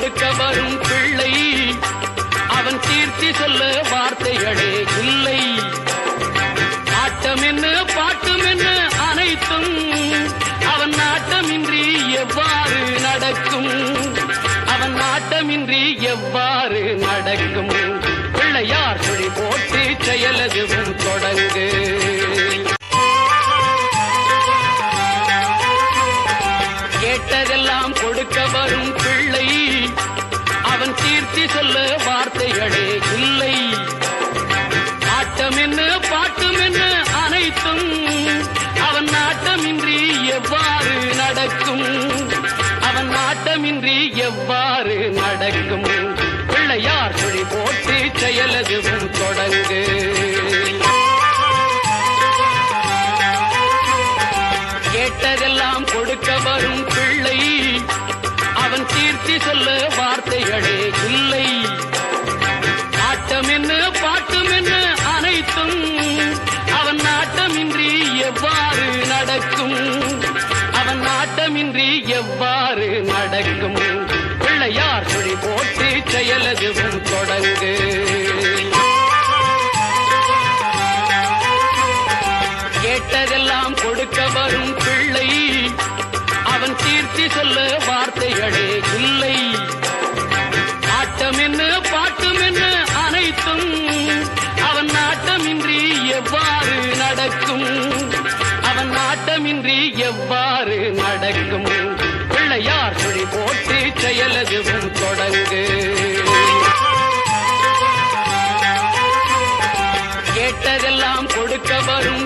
கொடுக்க வரும் பிள்ளை அவன் கீர்த்தி சொல்ல வார்த்தைகளே இல்லை. ஆட்டம் என்ன பாட்டம் என்ன அனைத்தும் அவன் நாட்டமின்றி எவ்வாறு நடக்கும்? அவன் நாட்டமின்றி எவ்வாறு நடக்கும்? பிள்ளையார் சுழி போட்டு செயலதுவும் தொடங்கு. கேட்டதெல்லாம் கொடுக்க வரும் பிள்ளை அவன் கீர்த்தி சொல்ல வார்த்தைகளே இல்லை. ஆட்டம் என்ன பாட்டம் என்ன அனைத்தும் அவன் நாட்டமின்றி எவ்வாறு நடக்கும்? அவன் நாட்டமின்றி எவ்வாறு நடக்கும்? பிள்ளையார் சுழி போட்டு செயலதுவும் தொடங்கு. கேட்டதெல்லாம் கொடுக்க வரும் பிள்ளை அவன் கீர்த்தி சொல்ல வார்த்தைகளே இல்லை. ஆட்டம் என்ன பாட்டம் என்ன அனைத்தும் அவன் நாட்டமின்றி எவ்வாறு நடக்கும்? அவன் நாட்டமின்றி எவ்வாறு நடக்கும்? பிள்ளையார் சுழி போட்டு செயலதுவும் தொடங்கு. கேட்டதெல்லாம் கொடுக்க வரும் பிள்ளை அவன் கீர்த்தி சொல்ல வார்த்தைகளே இல்லை. ஆட்டம் என்ன பாட்டம் என்ன அனைத்தும் அவன் நாட்டமின்றி எவ்வாறு நடக்கும்? அவன் நாட்டமின்றி எவ்வாறு நடக்கும்? பிள்ளையார் சுழி போட்டு செயலதுவும் தொடங்கு. கேட்டதெல்லாம் கொடுக்க வரும்